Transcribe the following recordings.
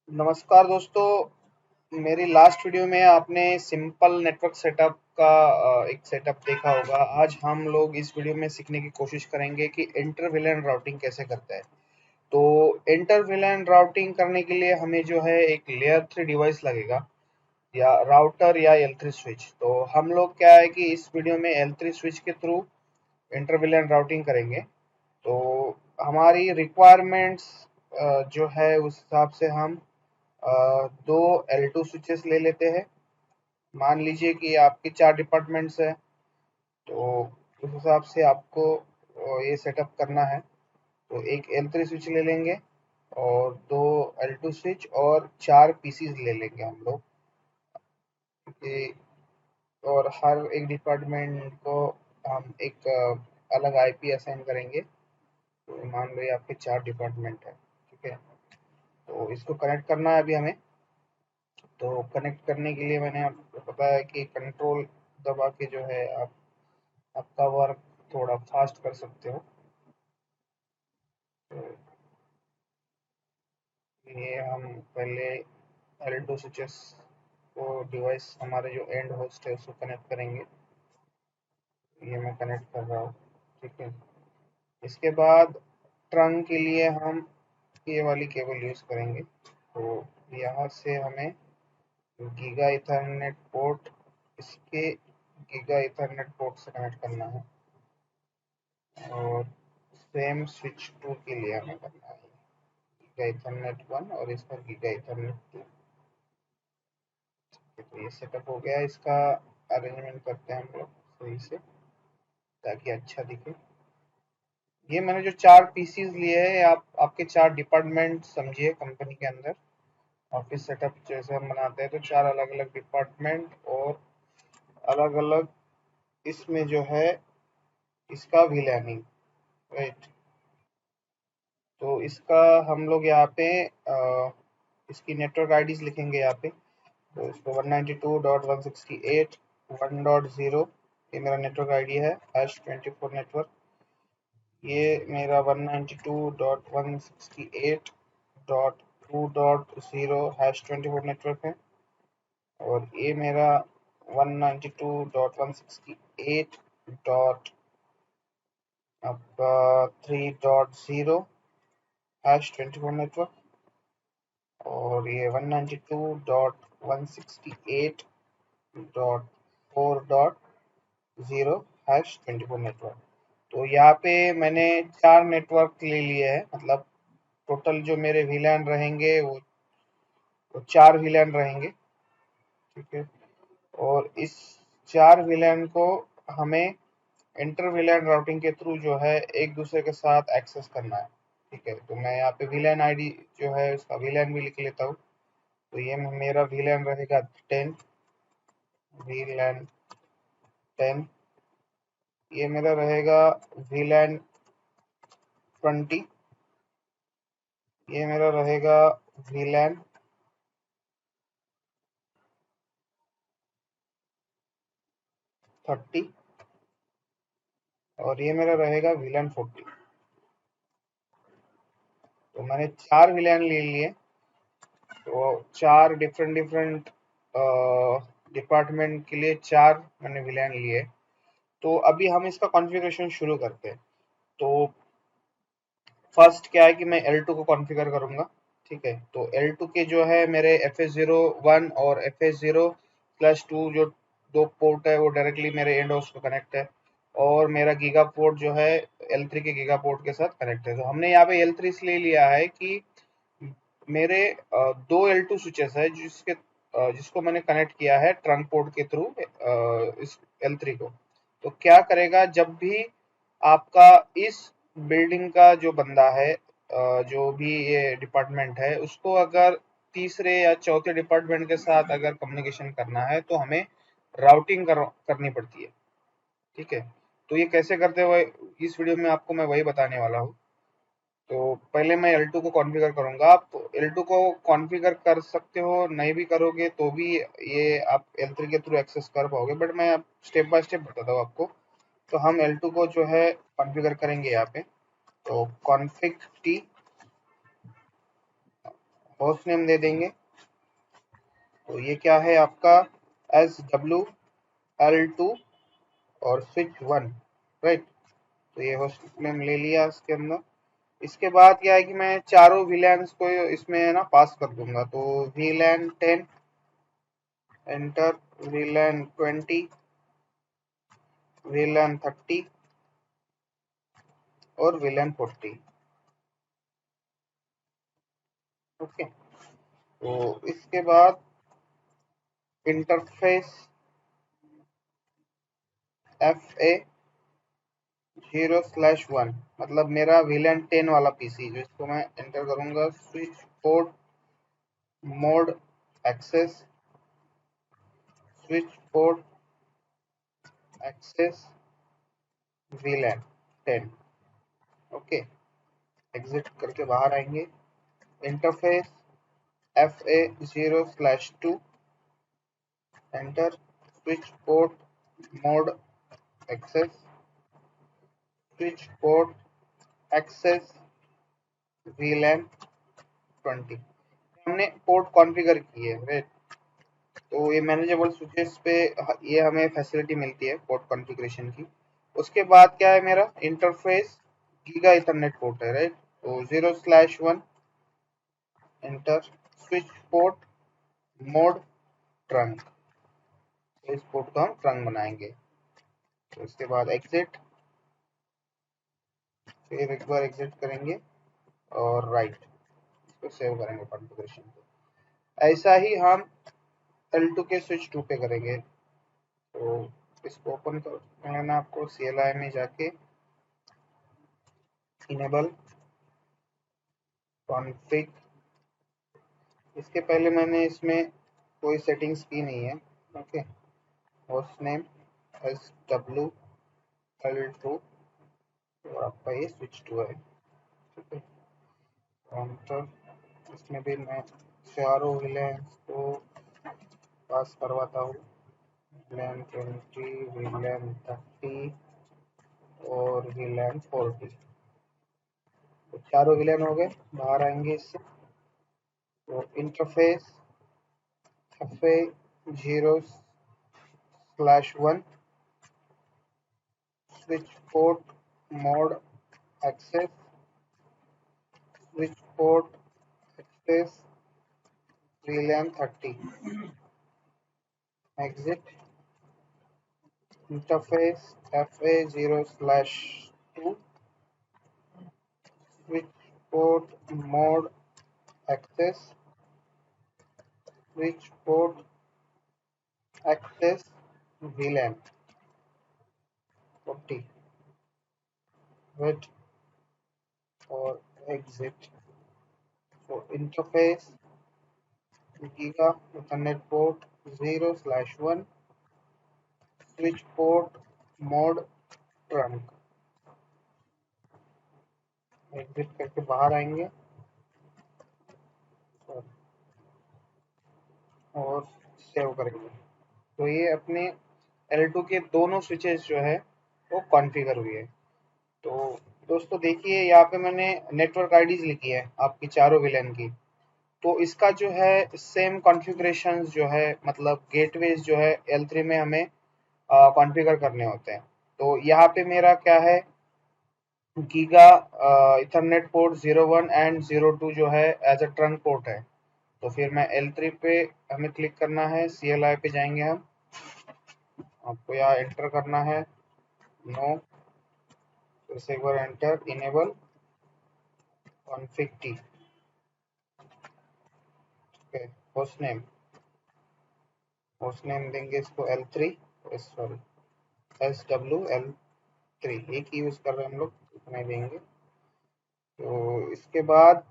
नमस्कार दोस्तों। मेरी लास्ट वीडियो में आपने सिंपल नेटवर्क सेटअप का एक सेटअप देखा होगा। आज हम लोग इस वीडियो में सीखने की कोशिश करेंगे कि इंटर विलेन राउटिंग कैसे करते हैं। तो इंटर विलेन राउटिंग करने के लिए हमें जो है एक लेयर 3 डिवाइस लगेगा, या राउटर या L3 स्विच। तो हम लोग क्या है कि इस वीडियो में L3 स्विच के थ्रू इंटर विलेन राउटिंग करेंगे। तो हमारी रिक्वायरमेंट्स जो है उस हिसाब से हम दो L2 स्विचेस ले लेते हैं। मान लीजिए कि आपके 4 डिपार्टमेंट्स हैं, तो उस हिसाब से आपको ये सेटअप करना है। तो एक L3 स्विच ले लेंगे और दो L2 स्विच और 4 पीसीज ले लेंगे हम लोग। ये और हर एक डिपार्टमेंट को हम एक अलग आईपी असाइन करेंगे। तो मान लो ये आपके 4 डिपार्टमेंट है, ठीक है। तो इसको कनेक्ट करना है अभी हमें। तो कनेक्ट करने के लिए मैंने आपको बताया कि कंट्रोल दबा के जो है आप आपका वर्क थोड़ा फास्ट कर सकते हो। तो ये हम पहले L2 स्विचेस को डिवाइस हमारे जो एंड होस्ट है उसको कनेक्ट करेंगे। ये मैं कनेक्ट कर रहा हूँ, ठीक है। इसके बाद ट्रंक के लिए हम ये वाली केबल यूज़ करेंगे। तो यहाँ से हमें गीगा इथरनेट पोर्ट, इसके गीगा इथरनेट पोर्ट से कनेक्ट करना है। और सेम स्विच 2 के लिए हमें करना है गीगा इथरनेट 1 और इसका गीगा इथरनेट 2। तो ये सेटअप हो गया। इसका अरेंजमेंट करते हैं हम लोग सही से ताकि अच्छा दिखे। ये मैंने जो 4 पीसीज लिए हैं, आप आपके 4 डिपार्टमेंट समझिए कंपनी के अंदर। ऑफिस सेटअप जैसे हम बनाते हैं तो 4 अलग अलग डिपार्टमेंट और अलग अलग इसमें जो है इसका विलैनिंग, राइट। तो इसका हम लोग यहाँ पे इसकी नेटवर्क आईडीज लिखेंगे यहाँ पे। तो इसको 192.168.1.0 ये मेरा नेटवर्क आईडी है। #24 नेटवर्क, ये मेरा 192.168.2.0 #24 नेटवर्क है। और ये मेरा 192.168 डॉट आपका 3.0 #24 नेटवर्क। और ये 192.168.4.0 #24 नेटवर्क। तो यहाँ पे मैंने 4 नेटवर्क ले लिए हैं, मतलब टोटल जो मेरे VLAN रहेंगे वो 4 VLAN रहेंगे, ठीक है। और इस 4 VLAN को हमें इंटर VLAN राउटिंग के थ्रू जो है एक दूसरे के साथ एक्सेस करना है, ठीक है। तो मैं यहाँ पे VLAN आईडी जो है उसका VLAN भी लिख लेता हूँ। तो ये मेरा VLAN रहेगा 10, VLAN 10। ये मेरा रहेगा VLAN 20। ये मेरा रहेगा VLAN 30। और ये मेरा रहेगा VLAN 40। तो मैंने 4 VLAN ले लिए। तो 4 डिफरेंट डिफरेंट डिपार्टमेंट के लिए 4 मैंने VLAN लिए। तो अभी हम इसका कॉन्फ़िगरेशन शुरू करते हैं। तो फर्स्ट क्या है कि मैं L2 को कॉन्फ़िगर करूंगा, ठीक है। तो L2 के जो है मेरे FS01 और FS0+2 जो दो पोर्ट है वो डायरेक्टली मेरे एंड होस्ट को कनेक्ट है। और मेरा गीगा पोर्ट जो है L3 के गीगा पोर्ट के साथ कनेक्ट है। तो हमने यहाँ पे L3 इसलिए लिया है कि मेरे दो L2 स्विचेस है जिसको मैंने कनेक्ट किया है ट्रंक पोर्ट के थ्रू इस L3 को। तो क्या करेगा, जब भी आपका इस बिल्डिंग का जो बंदा है, जो भी ये डिपार्टमेंट है, उसको अगर तीसरे या चौथे डिपार्टमेंट के साथ अगर कम्युनिकेशन करना है तो हमें राउटिंग करनी पड़ती है, ठीक है। तो ये कैसे करते हुए इस वीडियो में आपको मैं वही बताने वाला हूँ। तो पहले मैं L2 को कॉन्फ़िगर करूंगा। आप L2 को कॉन्फ़िगर कर सकते हो, नहीं भी करोगे तो भी ये आप L3 के थ्रू एक्सेस कर पाओगे, बट मैं स्टेप बाय स्टेप बताता हूँ आपको। तो हम L2 को जो है कॉन्फ़िगर करेंगे यहाँ पे। तो config t होस्ट नेम दे देंगे। तो ये क्या है आपका SWL2 और स्विच 1, राइट। तो ये होस्ट नेम ले लिया इसके अंदर। इसके बाद क्या है कि मैं चारों VLANs को इसमें ना पास कर दूंगा। तो VLAN 10 एंटर, VLAN 20, VLAN 30 और VLAN 40। ओके, तो इसके बाद इंटरफेस FA0/1, मतलब मेरा VLAN 10 वाला पीसी जो, इसको मैं एंटर करूंगा। Switch port mode access, switch port access VLAN 10। Okay, exit करके बाहर आएंगे। Interface FA0/2 enter, switch port mode access, switch port access VLAN 20। हमने पोर्ट कॉन्फ़िगर की है, राइट। तो ये मैनेजेबल स्विचेस पे ये हमें फैसिलिटी मिलती है पोर्ट कॉन्फ़िगरेशन की। उसके बाद क्या है, मेरा इंटरफेस गीगा इथरनेट पोर्ट है, राइट। तो 0/1 enter, switch port mode trunk. तो इस पोर्ट को हम ट्रंक बनाएंगे। तो इसके बाद एग्जिट, फिर एक बार एग्जिट करेंगे और राइट, इसको सेव करेंगे कॉन्फ़िगरेशन को। ऐसा ही हम L2 के स्विच 2 पे करेंगे। तो इसको ओपन कर लेना आपको, CLI में जाके इनेबल कॉन्फ़िग। इसके पहले मैंने इसमें कोई सेटिंग्स की नहीं है। ओके, होस्ट नेम SWL2 और आपका ये स्विच 2 है। ठीक है, काउंटर, इसमें भी मैं चारों विलेंस को पास करवाता हूँ। VLAN 20, VLAN 30 और VLAN 40। तो चारों विलेन हो गए, बाहर आएंगे इससे। तो interface FA0/1 switch port mode access, switch port access VLAN 30, exit. Interface FA0/2 switch port mode access, switch port access VLAN 40, wait और एग्जिट। तो interface giga ethernet port 0/1 switch port mode trunk, exit करके बाहर आएंगे और save करेंगे। तो ये अपने L2 के दोनों स्विचेस जो है वो कॉन्फ़िगर हुई है। तो दोस्तों देखिए, यहाँ पे मैंने नेटवर्क आईडीज लिखी है आपकी चारों विलेन की। तो इसका जो है सेम कॉन्फ़िगरेशन जो है, मतलब गेटवेज जो है L3 में हमें कॉन्फ़िगर करने होते हैं। तो यहाँ पे मेरा क्या है, गीगा इथरनेट पोर्ट 01 एंड 02 जो है एज अ ट्रंक पोर्ट है। तो फिर मैं L3 पे हमें क्लिक करना है, CLI पे जाएंगे हम। आपको यहाँ एंटर करना है नो, फिर से एक बार enter, enable config t. Host name, host name देंगे इसको L3, सॉरी SWL3, एक ही यूज कर रहे हैं हम लोग, इतना ही देंगे। तो इसके बाद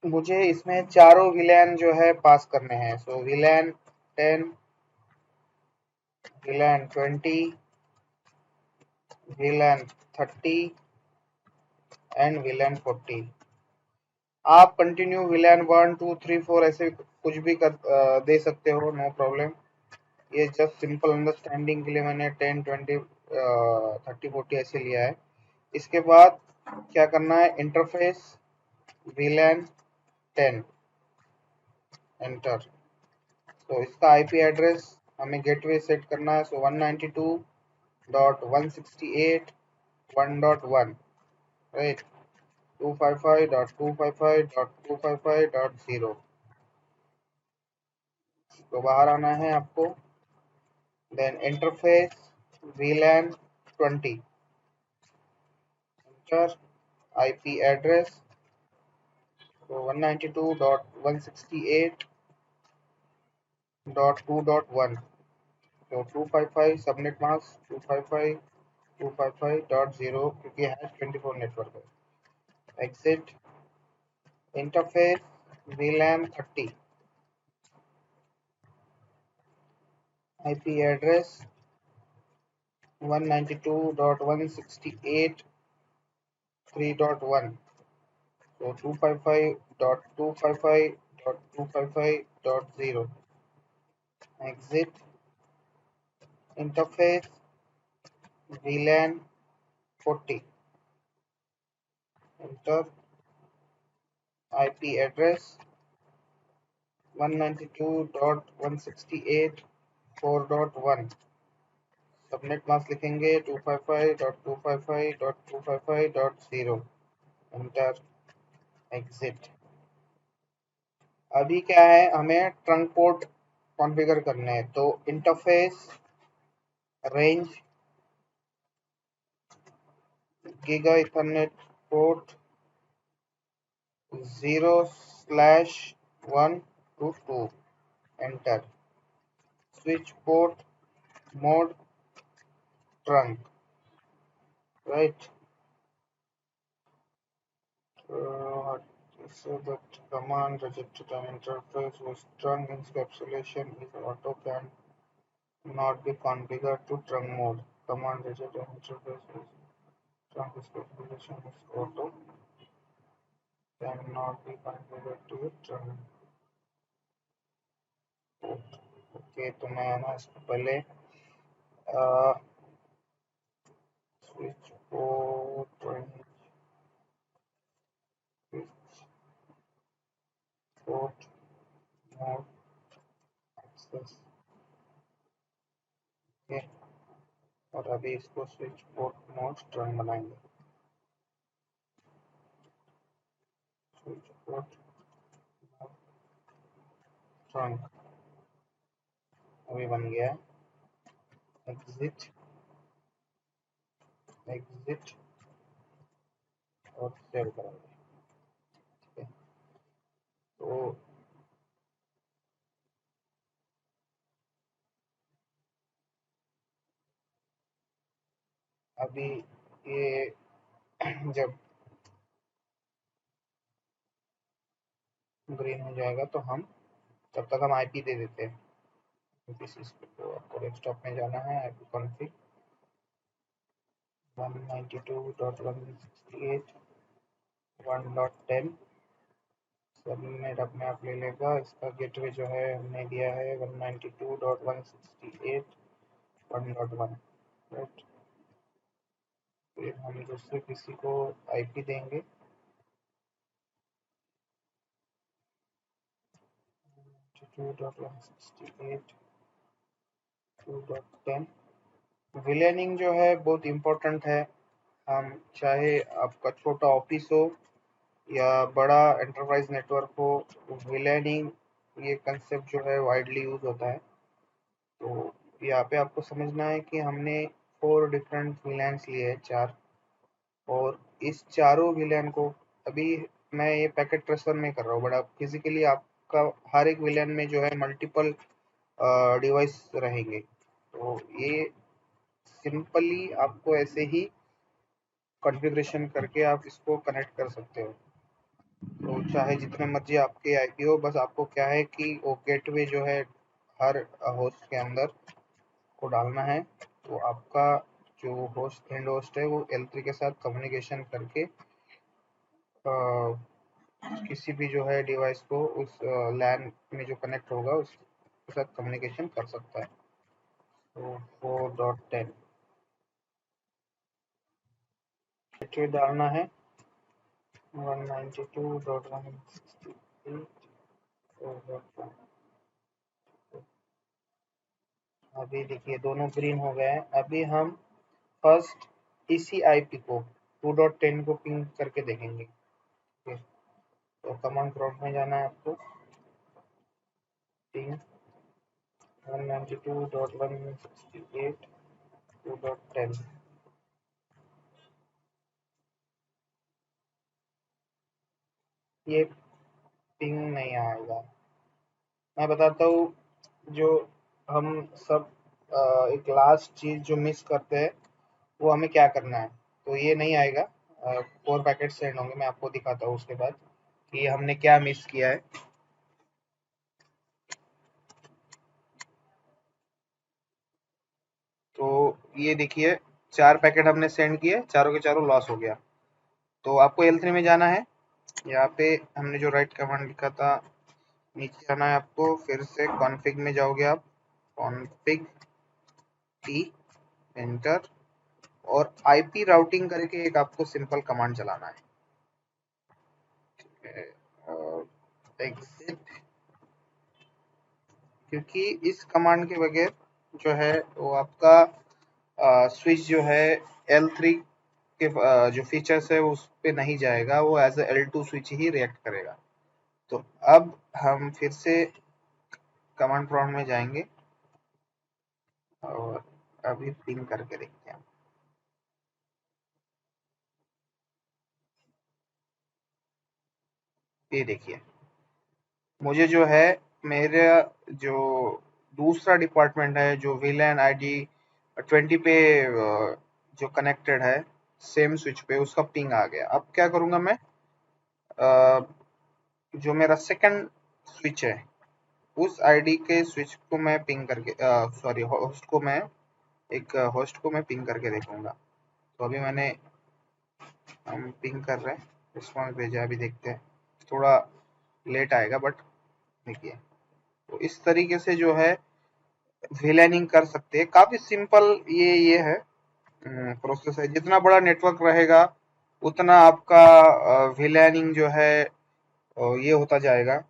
मुझे इसमें चारों विलेन जो है पास करने हैं। सो VLAN 10, VLAN 20, VLAN 30 and VLAN 40। आप कंटिन्यू VLAN 1, 2, 3, 4 ऐसे कुछ भी दे सकते हो, नो प्रॉब्लम। ये जस्ट सिंपल अंडरस्टैंडिंग के लिए मैंने 10, 20, 30, 40 ऐसे लिया है। इसके बाद क्या करना है, इंटरफेस VLAN 10 एंटर। तो इसका आईपी एड्रेस हमें गेटवे सेट करना है, सो 192.168.1.1, राइट, 255.255.255.0। तो बाहर आना है आपको, then interface VLAN 20, enter, IP address तो 192.168.2.1, तो 255 सबनेट मास्क 255.255.0 क्योंकि हैश 24 नेटवर्क है। Exit, interface VLAN 30, IP address 192.168.3.1, तो 255.255.255.0। Exit, interface VLAN 40, enter, IP address 192.168.4.1, subnet mask लिखेंगे 255.255.255.0, एंटर, एग्जिट। अभी क्या है, हमें ट्रंक पोर्ट कॉन्फ़िगर करने हैं, तो interface range giga ethernet port 0/1 to 2, enter, switch port mode trunk, right? So that command rejected an interface with trunk encapsulation is auto can not be configured to trunk mode. Command rejected an interface with trunk encapsulation is auto cannot be configured to trunk mode. Okay, तो मैं ना इसको पहले switch port range switch port mode access, okay, और अभी इसको switch port mode trunk बनाएंगे। Switch port trunk अभी बन गया। एग्जिट, एग्जिट और सेव करेंगे, ठीक है। तो अभी ये जब ग्रीन हो जाएगा तो हम तब तक हम आईपी दे देते हैं तो आपको डेस्कटॉप में जाना है, आईपी कॉन्फ़िग 192.168.1.10 सबनेट अपने आप ले लेगा। इसका गेटवे जो है हमने दिया है 192.168.1.1, राइट। फिर हम दूसरे पीसी को आईपी देंगे 2.168.2.10। विलेनिंग जो है बहुत इम्पोर्टेंट है। हम चाहे आपका छोटा ऑफिस हो या बड़ा एंटरप्राइज नेटवर्क हो, विलेनिंग ये कंसेप्ट जो है वाइडली यूज होता है। तो यहाँ पे आपको समझना है कि हमने 4 डिफरेंट विलेन्स लिए हैं, 4, और इस चारों विलेन को अभी मैं ये पैकेट ट्रेसर में कर रहा हूँ, बट आप फिजिकली आपका हर एक विलेन में जो है मल्टीपल डिवाइस रहेंगे। तो ये सिंपली आपको ऐसे ही कॉन्फ़िगरेशन करके आप इसको कनेक्ट कर सकते हो। तो चाहे जितने मर्जी आपके आईपी हो, बस आपको क्या है कि वो गेटवे जो है हर होस्ट के अंदर को डालना है। तो आपका जो होस्ट एंड होस्ट है वो L3 के साथ कम्युनिकेशन करके किसी भी जो है डिवाइस को उस लैन में जो कनेक्ट होगा उसके साथ कम्युनिकेशन कर सकता है। तो 4.10 गेटवे डालना है 192.168 अभी देखिए दोनों ग्रीन हो गए हैं। अभी हम फर्स्ट इसी आईपी को 2.10 को पिंग करके देखेंगे। ओके, तो कमांड प्रॉम्प्ट में जाना है आपको, पिंग 192.168.2.10। ये पिंग नहीं आएगा। मैं बताता हूँ, जो हम सब एक लास्ट चीज जो मिस करते हैं वो हमें क्या करना है। तो ये नहीं आएगा, 4 पैकेट सेंड होंगे। मैं आपको दिखाता हूँ उसके बाद कि हमने क्या मिस किया है। तो ये देखिए 4 पैकेट हमने सेंड किए, चारों के चारों लॉस हो गया। तो आपको L3 में जाना है। यहाँ पे हमने जो राइट कमांड लिखा था, नीचे जाना है आपको, फिर से कॉन्फ़िग में जाओगे आप, कॉन्फ़िग टी एंटर, और आईपी राउटिंग करके एक आपको सिंपल कमांड चलाना है, एग्जिट। क्योंकि इस कमांड के बगैर जो है वो आपका स्विच जो है L3 के जो फीचर्स है उस पे नहीं जाएगा, वो एज ए L2 स्विच ही रिएक्ट करेगा। तो अब हम फिर से कमांड प्रॉम्प्ट में जाएंगे और अभी पिंग करके देखते हैं। ये देखिए, मुझे जो है मेरा जो दूसरा डिपार्टमेंट है जो VLAN ID 20 पे जो कनेक्टेड है सेम स्विच पे, उसका पिंग आ गया। अब क्या करूंगा मैं, अ, जो मेरा सेकंड स्विच है उस आईडी के स्विच को मैं पिंग करके, सॉरी होस्ट को मैं, एक होस्ट को मैं पिंग करके देखूंगा। तो अभी मैंने, हम पिंग कर रहे हैं, रिस्पॉन्स भेजा, अभी देखते हैं। थोड़ा लेट आएगा बट देखिए। तो इस तरीके से जो है विलेनिंग कर सकते हैं। काफी सिंपल ये है, प्रोसेस है। जितना बड़ा नेटवर्क रहेगा उतना आपका विलेनिंग जो है ये होता जाएगा,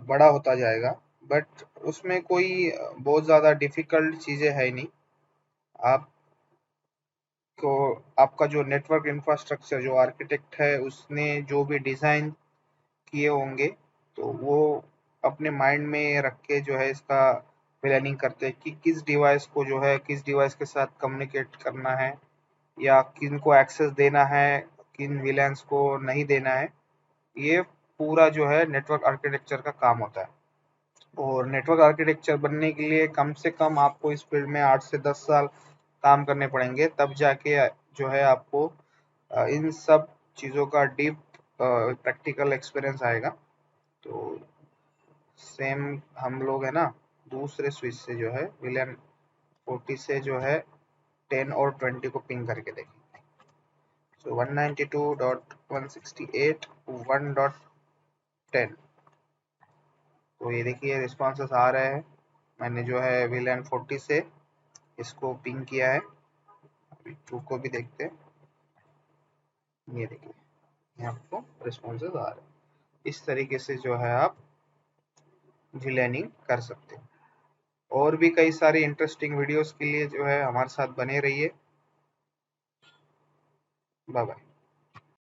बड़ा होता जाएगा। बट उसमें कोई बहुत ज्यादा डिफिकल्ट चीजें है ही नहीं। आपको आपका जो नेटवर्क इंफ्रास्ट्रक्चर, जो आर्किटेक्ट है, उसने जो भी डिजाइन किए होंगे तो वो अपने माइंड में रख के जो है इसका प्लानिंग करते हैं कि किस डिवाइस को जो है किस डिवाइस के साथ कम्युनिकेट करना है, या किन को एक्सेस देना है, किन विलेंस को नहीं देना है। ये पूरा जो है नेटवर्क आर्किटेक्चर का काम होता है। और नेटवर्क आर्किटेक्चर बनने के लिए कम से कम आपको इस फील्ड में 8 से 10 साल काम करने पड़ेंगे, तब जाके जो है आपको इन सब चीज़ों का डीप प्रैक्टिकल एक्सपीरियंस आएगा। तो सेम हम लोग है ना, दूसरे स्विच से जो है विलियन 40 से जो है 10 और 20 को पिंग करके देखेंगे। सो 192.168.1.10। तो ये देखिए रिस्पॉन्सेस आ रहे हैं। मैंने जो है विलियन 40 से इसको पिंग किया है। अभी 2 को भी देखते हैं। ये देखिए, यहाँ आपको रिस्पॉन्सेस आ रहे हैं। इस तरीके से जो है आप विलेनिंग कर सकते हैं। और भी कई सारी इंटरेस्टिंग वीडियोस के लिए जो है हमारे साथ बने रहिए। Bye bye.